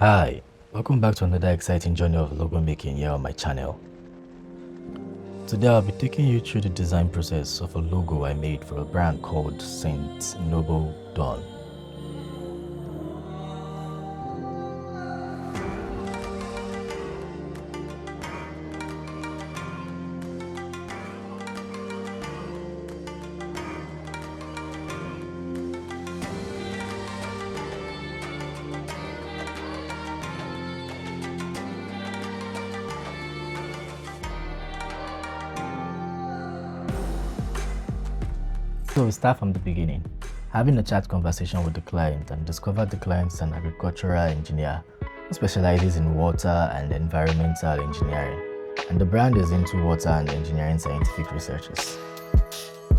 Hi, welcome back to another exciting journey of logo making here on my channel. Today I'll be taking you through the design process of a logo I made for a brand called Saint Noble Dawn. So we start from the beginning, having a chat conversation with the client and discover the client is an agricultural engineer who specializes in water and environmental engineering, and the brand is into water and engineering scientific researches.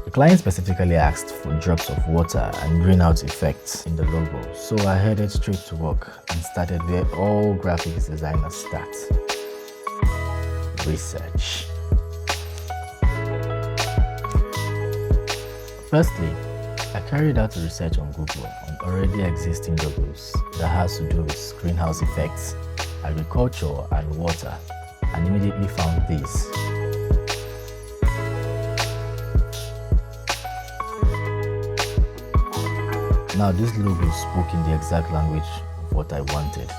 The client specifically asked for drops of water and greenhouse effects in the logo, so I headed straight to work and started where all graphics designers start: research. Firstly, I carried out a research on Google on already existing logos that has to do with greenhouse effects, agriculture, and water, and immediately found these. Now this logo spoke in the exact language of what I wanted.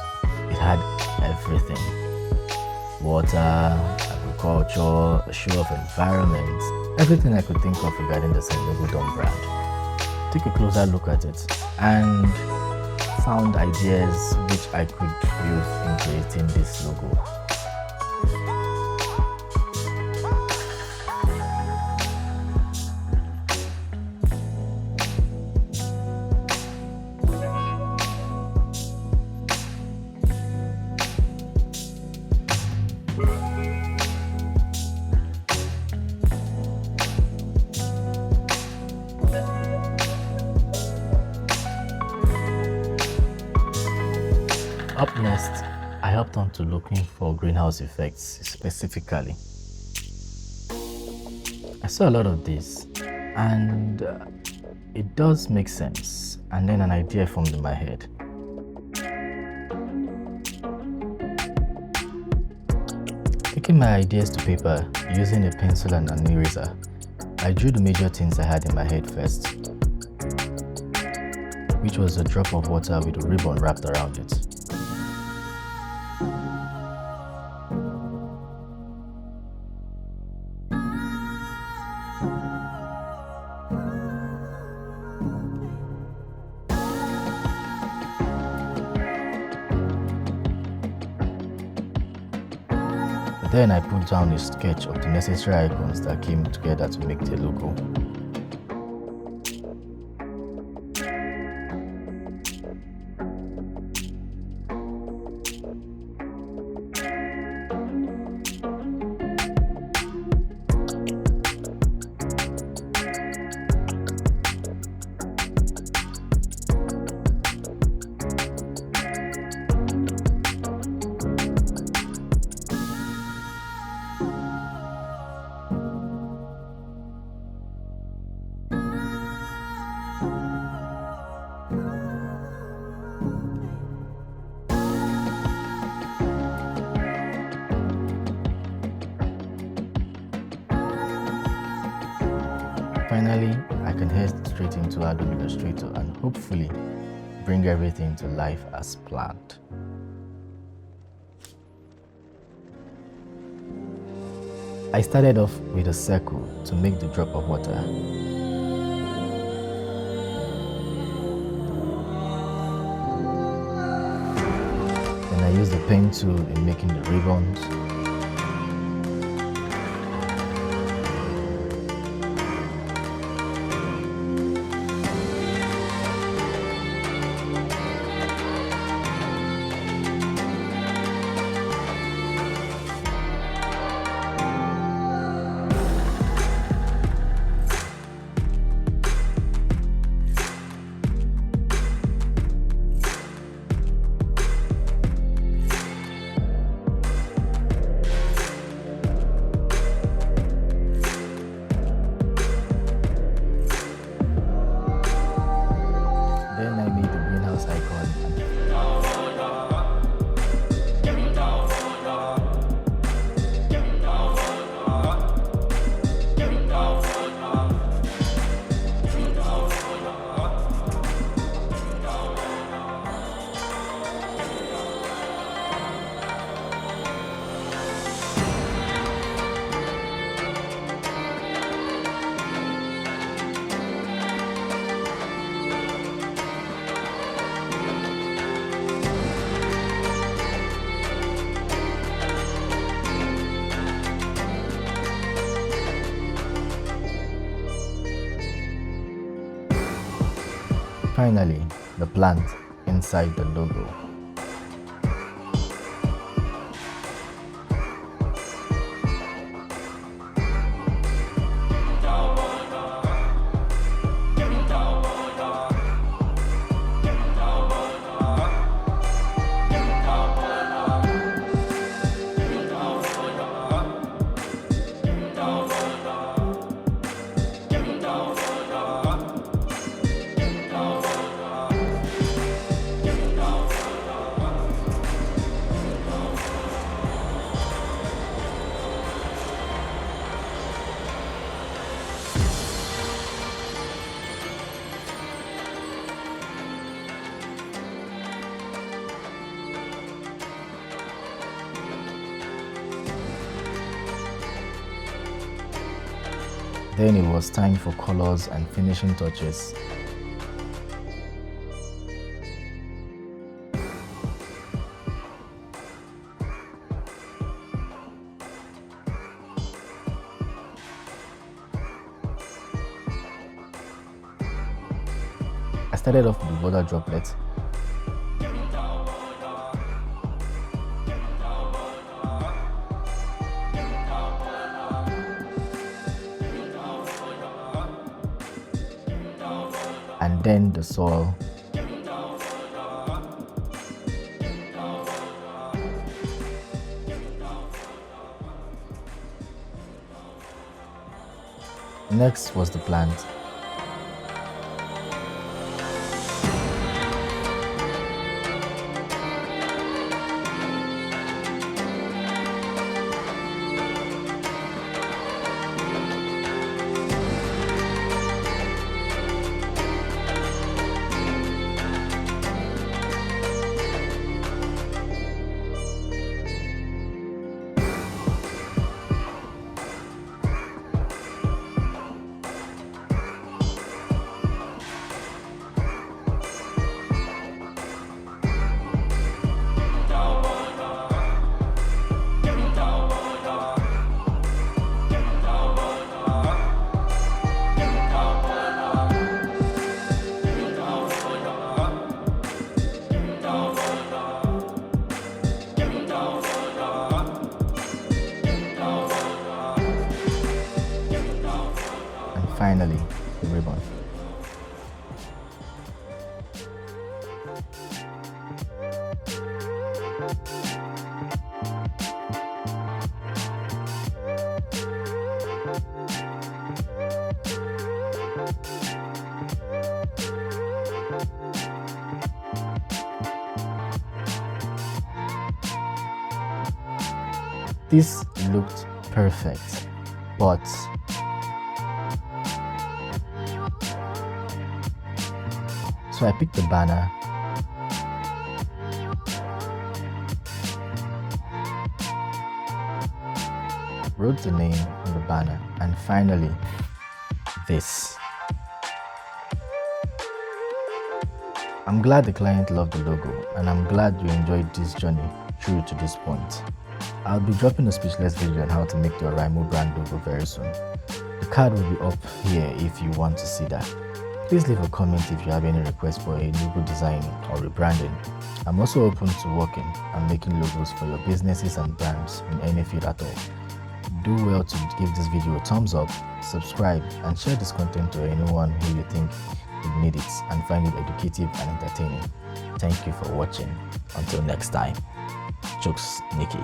It had everything: water, agriculture, a show of environment, everything I could think of regarding the Saint Noble Dawn brand. Took a closer look at it and found ideas which I could use in creating this logo. Up next, I hopped on to looking for greenhouse effects specifically. I saw a lot of these and it does make sense, and then an idea formed in my head. Taking my ideas to paper using a pencil and an eraser, I drew the major things I had in my head first, which was a drop of water with a ribbon wrapped around it. Then I put down a sketch of the necessary icons that came together to make the logo. Finally, I can head straight into Adobe Illustrator and hopefully bring everything to life as planned. I started off with a circle to make the drop of water. Then I used the pen tool in making the ribbons. finally, the plant inside the logo. Then it was time for colors and finishing touches. I started off with the border droplet. And then the soil. Next was the plant. Finally, the ribbon. This looked perfect, but so I picked the banner, wrote the name on the banner, and finally this. I'm glad the client loved the logo, and I'm glad you enjoyed this journey through to this point. I'll be dropping a speechless video on how to make your Oraimo brand logo very soon. The card will be up here if you want to see that. Please leave a comment if you have any requests for a logo design or rebranding. I'm also open to working and making logos for your businesses and brands in any field at all. Do well to give this video a thumbs up, subscribe, and share this content to anyone who you think would need it and find it educative and entertaining. Thank you for watching. Until next time, Jokes Nikki.